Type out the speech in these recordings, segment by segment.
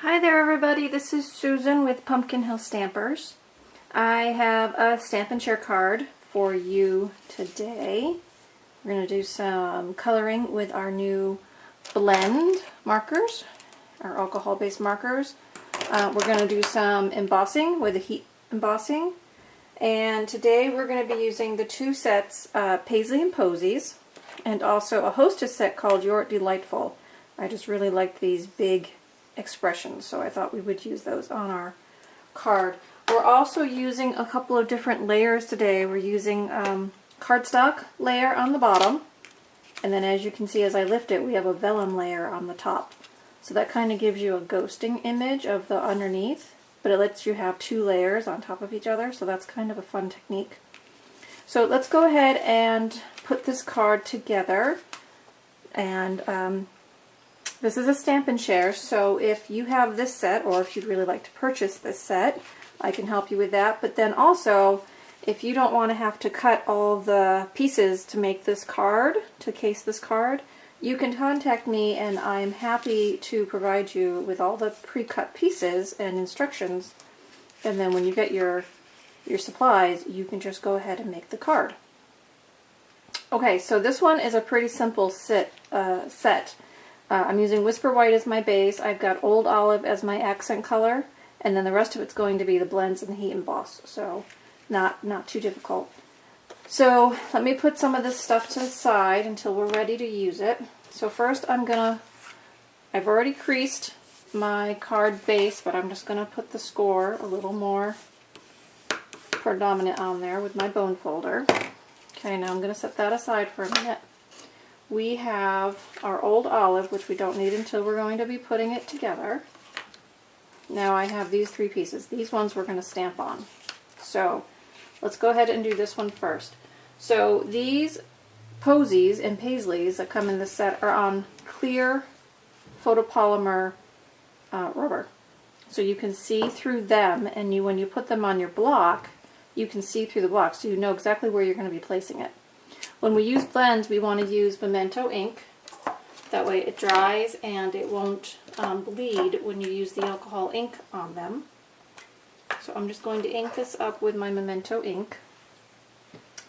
Hi there everybody, this is Susan with Pumpkin Hill Stampers. I have a Stampin' Share card for you today. We're going to do some coloring with our new blend markers, our alcohol-based markers. We're going to do some embossing with the heat embossing. And today we're going to be using the two sets, Paisley and Posies, and also a hostess set called Your Delightful. I just really like these big expressions, so I thought we would use those on our card. We're also using a couple of different layers today. We're using cardstock layer on the bottom, and then as you can see as I lift it, we have a vellum layer on the top. So that kind of gives you a ghosting image of the underneath, but it lets you have two layers on top of each other, so that's kind of a fun technique. So let's go ahead and put this card together. And this is a Stampin' Share, so if you have this set, or if you'd really like to purchase this set, I can help you with that. But then also, if you don't want to have to cut all the pieces to make this card, to case this card, you can contact me and I'm happy to provide you with all the pre-cut pieces and instructions. And then when you get your supplies, you can just go ahead and make the card. Okay, so this one is a pretty simple set. I'm using Whisper White as my base. I've got Old Olive as my accent color, and then the rest of it's going to be the blends and the heat emboss, so not too difficult. So let me put some of this stuff to the side until we're ready to use it. So first I've already creased my card base, but I'm just going to put the score a little more predominant on there with my bone folder. Okay, now I'm going to set that aside for a minute. We have our Old Olive, which we don't need until we're going to be putting it together. Now I have these three pieces. These ones we're going to stamp on. So let's go ahead and do this one first. So these Posies and Paisleys that come in this set are on clear photopolymer rubber. So you can see through them, and when you put them on your block, you can see through the block, so you know exactly where you're going to be placing it. When we use blends, we want to use Memento ink. That way it dries and it won't bleed when you use the alcohol ink on them. So I'm just going to ink this up with my Memento ink.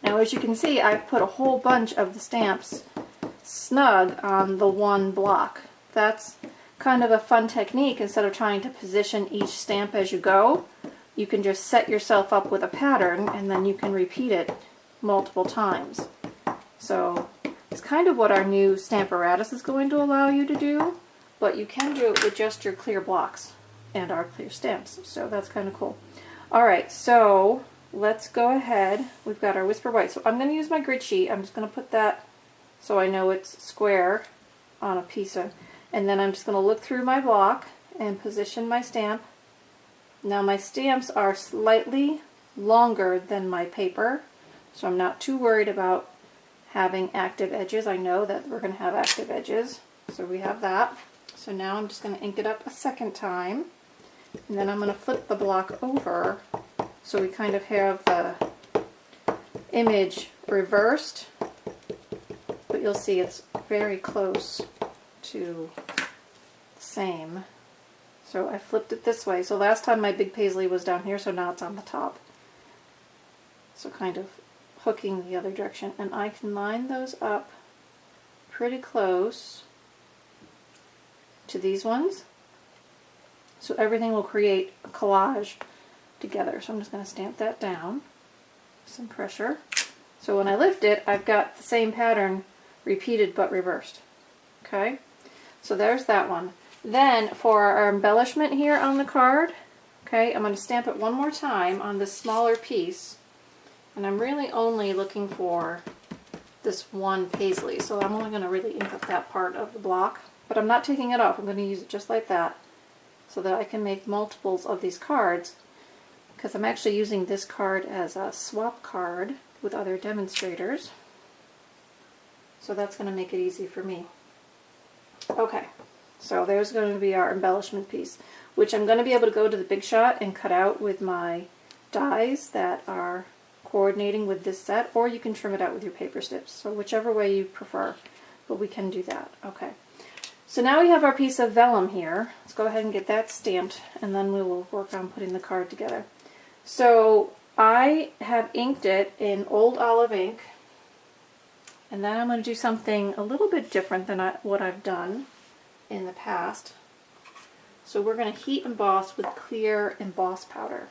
Now as you can see, I've put a whole bunch of the stamps snug on the one block. That's kind of a fun technique. Instead of trying to position each stamp as you go, you can just set yourself up with a pattern and then you can repeat it multiple times. So it's kind of what our new Stamparatus is going to allow you to do, but you can do it with just your clear blocks and our clear stamps, so that's kind of cool. Alright, so let's go ahead. We've got our Whisper White, so I'm going to use my grid sheet. I'm just going to put that so I know it's square on a piece of, and then I'm just going to look through my block and position my stamp. Now my stamps are slightly longer than my paper, so I'm not too worried about having active edges. I know that we're going to have active edges, so we have that. So now I'm just going to ink it up a second time, and then I'm going to flip the block over so we kind of have the image reversed, but you'll see it's very close to the same. So I flipped it this way. So last time my big Paisley was down here, so now it's on the top. So kind of hooking the other direction, and I can line those up pretty close to these ones, so everything will create a collage together. So I'm just going to stamp that down, some pressure, so when I lift it I've got the same pattern repeated but reversed. Okay, so there's that one. Then for our embellishment here on the card, okay, I'm going to stamp it one more time on this smaller piece. And I'm really only looking for this one Paisley, so I'm only going to really ink up that part of the block. But I'm not taking it off. I'm going to use it just like that so that I can make multiples of these cards, because I'm actually using this card as a swap card with other demonstrators. So that's going to make it easy for me. Okay, so there's going to be our embellishment piece, which I'm going to be able to go to the Big Shot and cut out with my dies that are coordinating with this set, or you can trim it out with your paper snips, so whichever way you prefer, but we can do that. Okay, So now we have our piece of vellum here. Let's go ahead and get that stamped, and then we will work on putting the card together. So I have inked it in Old Olive ink, and then I'm going to do something a little bit different than what I've done in the past. So we're going to heat emboss with clear emboss powder.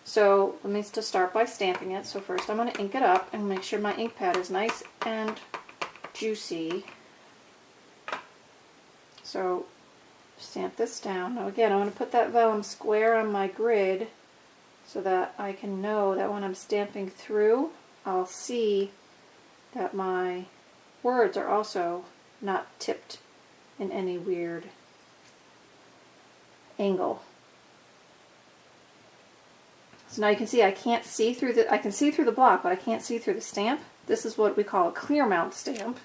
So let me just start by stamping it. So first I'm going to ink it up and make sure my ink pad is nice and juicy. So stamp this down. Now again, I want to put that vellum square on my grid so that I can know that when I'm stamping through, I'll see that my words are also not tipped in any weird angle. So now you can see I can't see through I can see through the block, but I can't see through the stamp. This is what we call a clear mount stamp.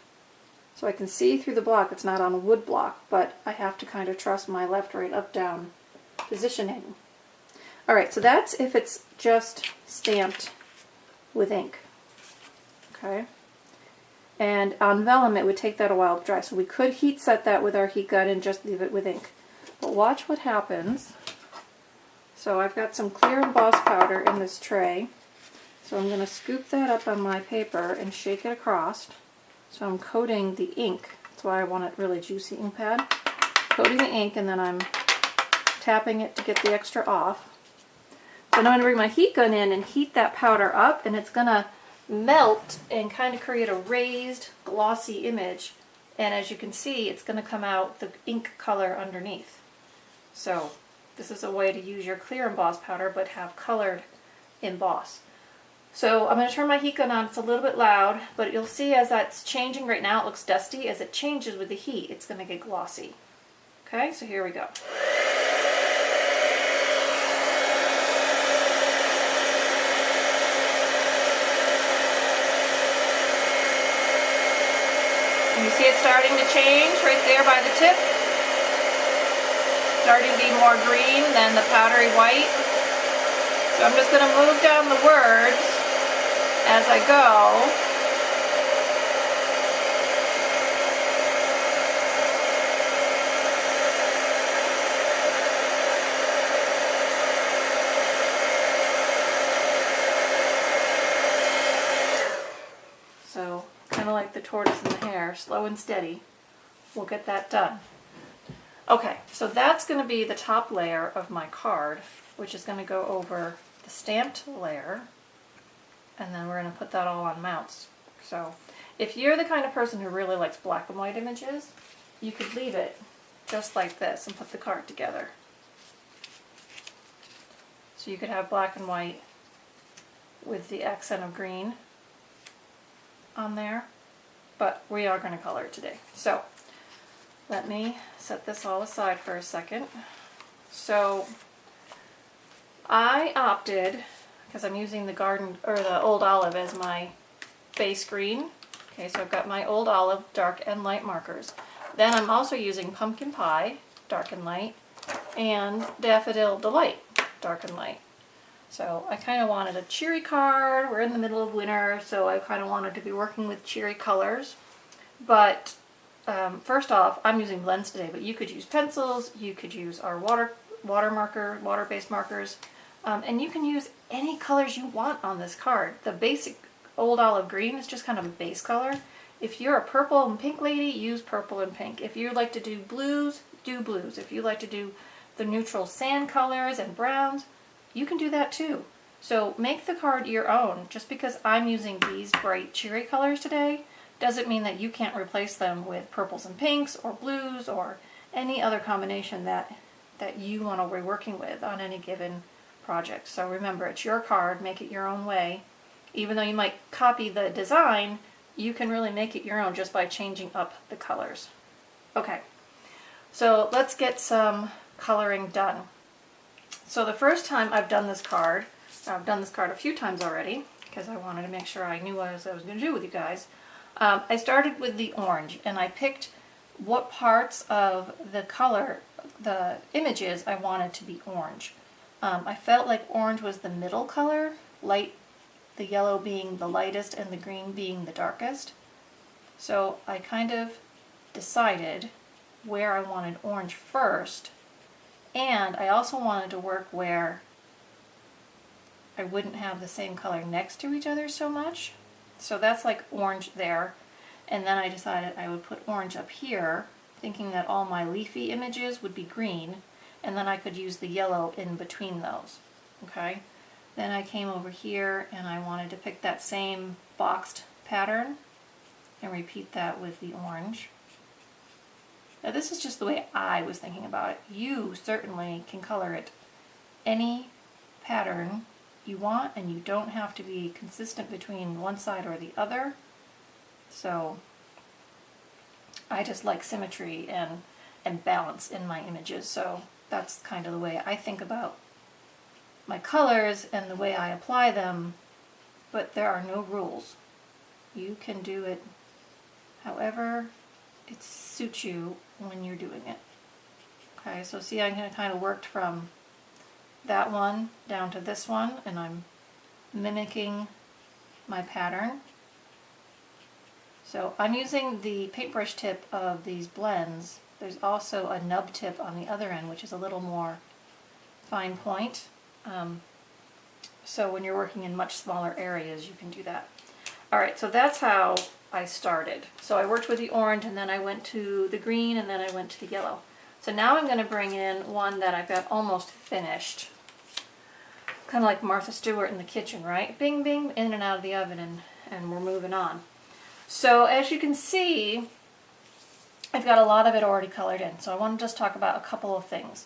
So I can see through the block. It's not on a wood block, but I have to kind of trust my left, right, up, down positioning. Alright, so that's if it's just stamped with ink. Okay. And on vellum it would take that a while to dry. So we could heat set that with our heat gun and just leave it with ink. But watch what happens. So I've got some clear emboss powder in this tray. So I'm going to scoop that up on my paper and shake it across. So I'm coating the ink. That's why I want it really juicy ink pad. Coating the ink, and then I'm tapping it to get the extra off. So now I'm going to bring my heat gun in and heat that powder up, and it's going to melt and kind of create a raised glossy image. And as you can see, it's going to come out the ink color underneath. So this is a way to use your clear emboss powder but have colored emboss. So I'm going to turn my heat gun on. It's a little bit loud, but you'll see as that's changing right now, it looks dusty. As it changes with the heat, it's going to get glossy. Okay, so here we go. And you see it starting to change right there by the tip. Starting to be more green than the powdery white. So I'm just going to move down the words as I go. So kind of like the tortoise and the hare, slow and steady. We'll get that done. Okay, so that's going to be the top layer of my card, which is going to go over the stamped layer, and then we're going to put that all on mounts. So if you're the kind of person who really likes black and white images, you could leave it just like this and put the card together. So you could have black and white with the accent of green on there, but we are going to color it today. So let me set this all aside for a second. So I opted, because I'm using the garden or the Old Olive as my base green. Okay, so I've got my Old Olive dark and light markers. Then I'm also using Pumpkin Pie, dark and light, and Daffodil Delight, dark and light. So I kind of wanted a cheery card. We're in the middle of winter, so I kind of wanted to be working with cheery colors. But first off, I'm using blends today, but you could use pencils, you could use our water-based markers, and you can use any colors you want on this card. The basic Old Olive Green is just kind of a base color. If you're a purple and pink lady, use purple and pink. If you like to do blues, do blues. If you like to do the neutral sand colors and browns, you can do that too. So make the card your own. Just because I'm using these bright cheery colors today doesn't mean that you can't replace them with purples and pinks or blues or any other combination that you want to be working with on any given project. So remember, it's your card, make it your own way. Even though you might copy the design, you can really make it your own just by changing up the colors. Okay, so let's get some coloring done. So the first time I've done this card a few times already, because I wanted to make sure I knew what I was going to do with you guys. I started with the orange, and I picked what parts of the color, the images, I wanted to be orange. I felt like orange was the middle color, the yellow being the lightest and the green being the darkest. So I kind of decided where I wanted orange first, and I also wanted to work where I wouldn't have the same color next to each other so much. So that's like orange there. And then I decided I would put orange up here, thinking that all my leafy images would be green, and then I could use the yellow in between those. Okay? Then I came over here and I wanted to pick that same boxed pattern and repeat that with the orange. Now this is just the way I was thinking about it. You certainly can color it any pattern you want, and you don't have to be consistent between one side or the other. So I just like symmetry and balance in my images, so that's kind of the way I think about my colors and the way I apply them, but there are no rules. You can do it however it suits you when you're doing it. Okay, so see, I kind of worked from that one down to this one, and I'm mimicking my pattern. So I'm using the paintbrush tip of these blends. There's also a nub tip on the other end, which is a little more fine point. So when you're working in much smaller areas, you can do that. Alright, so that's how I started. So I worked with the orange, and then I went to the green, and then I went to the yellow. So now I'm going to bring in one that I've got almost finished. Kind of like Martha Stewart in the kitchen, right? Bing, bing, in and out of the oven, and we're moving on. So as you can see, I've got a lot of it already colored in. So I want to just talk about a couple of things.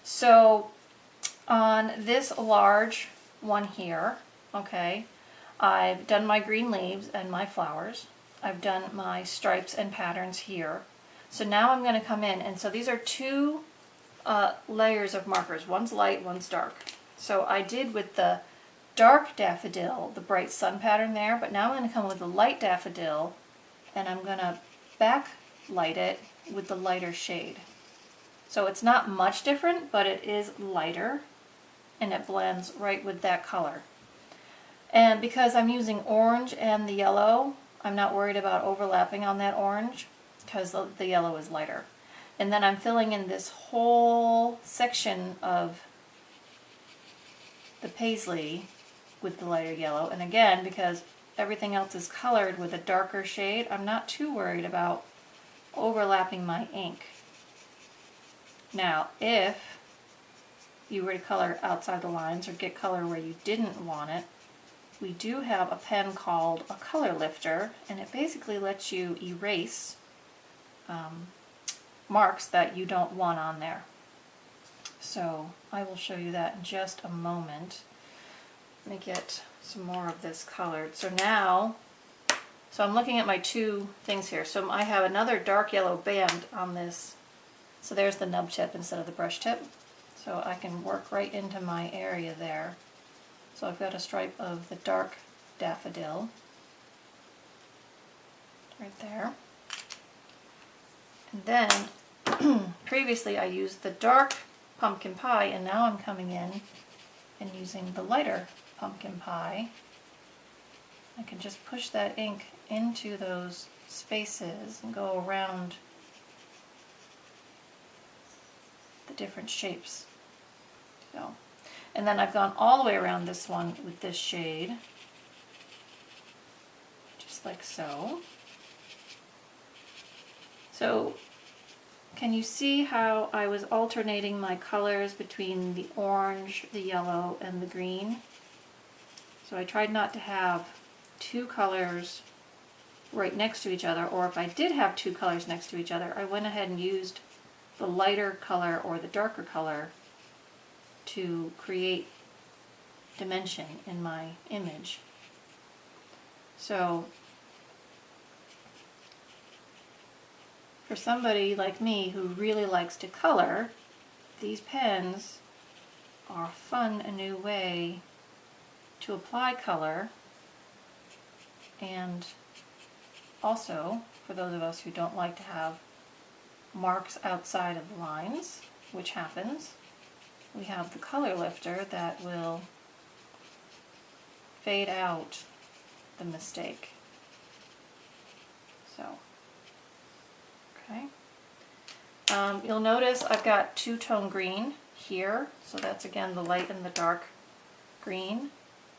So on this large one here, okay, I've done my green leaves and my flowers. I've done my stripes and patterns here. So now I'm going to come in, and so these are two layers of markers. One's light, one's dark. So I did with the dark daffodil, the bright sun pattern there, but now I'm going to come with the light daffodil, and I'm going to backlight it with the lighter shade. So it's not much different, but it is lighter, and it blends right with that color. And because I'm using orange and the yellow, I'm not worried about overlapping on that orange, because the yellow is lighter. And then I'm filling in this whole section of the Paisley with the lighter yellow. And again, because everything else is colored with a darker shade, I'm not too worried about overlapping my ink. Now, if you were to color outside the lines or get color where you didn't want it, we do have a pen called a color lifter, and it basically lets you erase marks that you don't want on there. So I will show you that in just a moment. Let me get some more of this colored. So now, I'm looking at my two things here. So I have another dark yellow band on this. So there's the nub tip instead of the brush tip. So I can work right into my area there. So I've got a stripe of the dark daffodil right there. And then previously I used the dark pumpkin pie, and now I'm coming in and using the lighter pumpkin pie. I can just push that ink into those spaces and go around the different shapes. So, and then I've gone all the way around this one with this shade, just like so. So, can you see how I was alternating my colors between the orange, the yellow, and the green? So I tried not to have two colors right next to each other, or if I did have two colors next to each other, I went ahead and used the lighter color or the darker color to create dimension in my image. So for somebody like me who really likes to color, these pens are a fun, a new way to apply color. And also, for those of us who don't like to have marks outside of the lines, which happens, we have the color lifter that will fade out the mistake. So, okay. You'll notice I've got two-tone green here, so that's again the light and the dark green,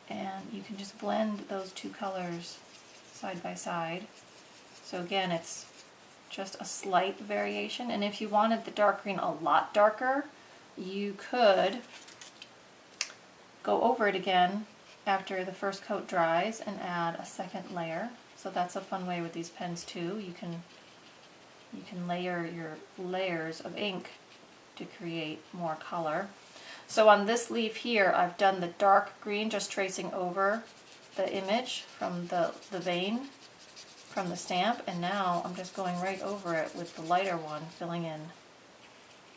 and you can just blend those two colors side by side. So again, it's just a slight variation, and if you wanted the dark green a lot darker, you could go over it again after the first coat dries and add a second layer. So that's a fun way with these pens too. You can layer your layers of ink to create more color. So on this leaf here, I've done the dark green, just tracing over the image from the vein from the stamp, and now I'm just going right over it with the lighter one, filling in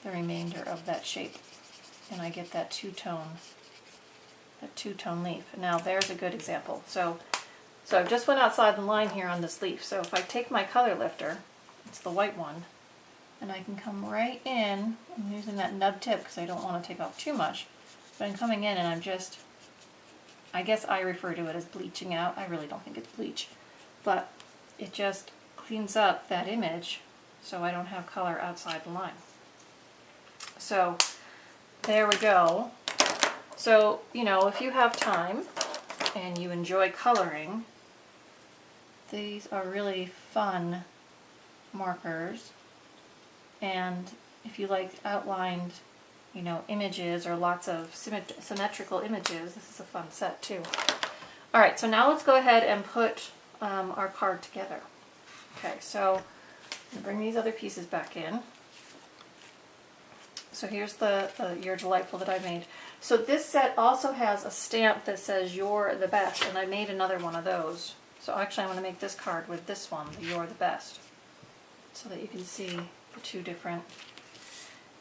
the remainder of that shape, and I get that two-tone leaf. Now there's a good example. So I've just went outside the line here on this leaf. So if I take my color lifter, it's the white one, and I can come right in. I'm using that nub tip because I don't want to take off too much, but I'm coming in and I'm just, I guess I refer to it as bleaching out. I really don't think it's bleach, but it just cleans up that image so I don't have color outside the line. So there we go. So, you know, if you have time and you enjoy coloring, these are really fun markers. And if you like outlined, you know, images or lots of symmetrical images, this is a fun set too. Alright, so now let's go ahead and put our card together. Okay, so I'm bring these other pieces back in. So here's the You're Delightful that I made. So this set also has a stamp that says You're the Best, and I made another one of those. So actually I'm going to make this card with this one, the You're the Best, so that you can see the two different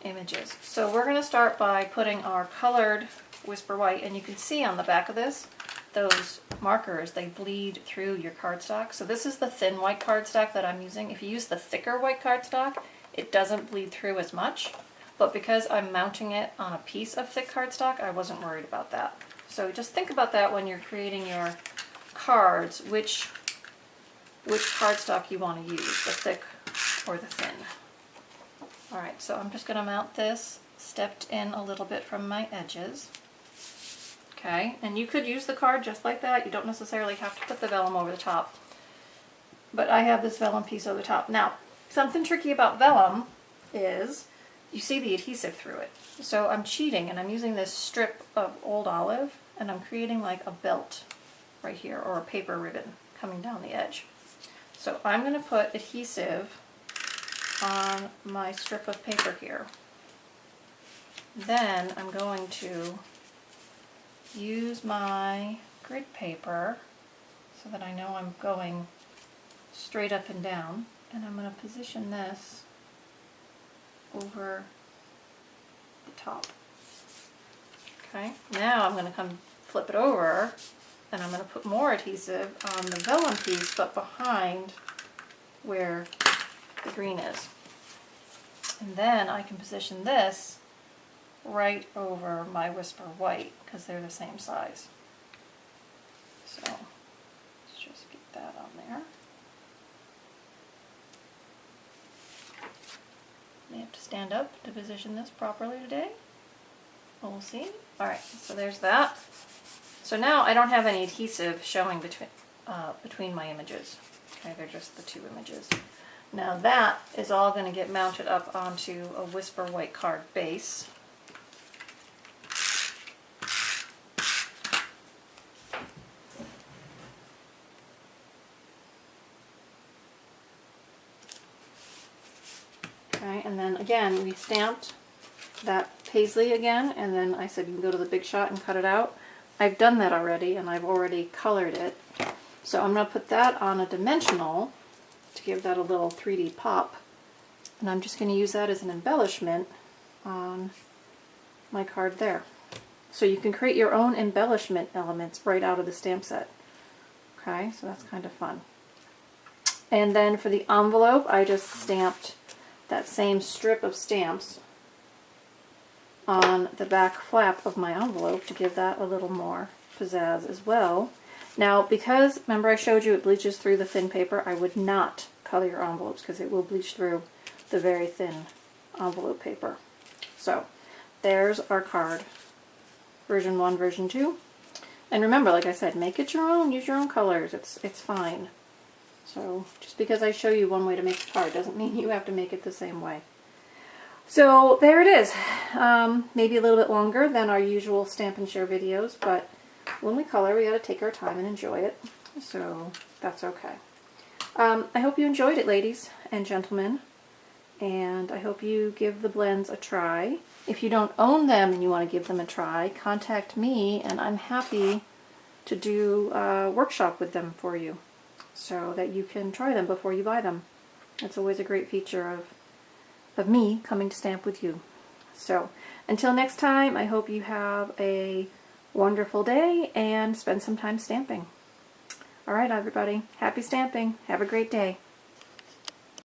images. So we're going to start by putting our colored Whisper White, and you can see on the back of this, those markers, they bleed through your cardstock. So this is the thin white cardstock that I'm using. If you use the thicker white cardstock, it doesn't bleed through as much. But because I'm mounting it on a piece of thick cardstock, I wasn't worried about that. So just think about that when you're creating your cards, which cardstock you want to use, the thick or the thin. Alright, so I'm just going to mount this stepped in a little bit from my edges. Okay, and you could use the card just like that. You don't necessarily have to put the vellum over the top. But I have this vellum piece over the top. Now, something tricky about vellum is you see the adhesive through it. So I'm cheating and I'm using this strip of old olive and I'm creating like a belt right here, or a paper ribbon coming down the edge. So I'm going to put adhesive on my strip of paper here. Then I'm going to use my grid paper so that I know I'm going straight up and down, and I'm going to position this over the top. Okay, now I'm going to come flip it over and I'm going to put more adhesive on the vellum piece, but behind where the green is. And then I can position this right over my Whisper White because they're the same size. So let's just get that on there. May have to stand up to position this properly today. We'll see. Alright, so there's that. So now I don't have any adhesive showing between my images. Okay, they're just the two images. Now that is all going to get mounted up onto a Whisper White card base. Okay, and then again we stamped that Paisley again, and then I said you can go to the Big Shot and cut it out. I've done that already and I've already colored it. So I'm going to put that on a dimensional to give that a little 3D pop. And I'm just going to use that as an embellishment on my card there. So you can create your own embellishment elements right out of the stamp set. Okay, so that's kind of fun. And then for the envelope, I just stamped that same strip of stamps on the back flap of my envelope to give that a little more pizzazz as well. Now, because, remember I showed you it bleaches through the thin paper, I would not color your envelopes because it will bleach through the very thin envelope paper. So there's our card. Version 1, version 2. And remember, like I said, make it your own. Use your own colors. It's fine. So just because I show you one way to make a card doesn't mean you have to make it the same way. So there it is. Maybe a little bit longer than our usual Stamp and Share videos, but when we color, we got to take our time and enjoy it. So that's okay. I hope you enjoyed it, ladies and gentlemen, and I hope you give the blends a try. If you don't own them and you want to give them a try, contact me, and I'm happy to do a workshop with them for you so that you can try them before you buy them. It's always a great feature of me coming to stamp with you. So until next time, I hope you have a wonderful day and spend some time stamping. All right, everybody. Happy stamping. Have a great day.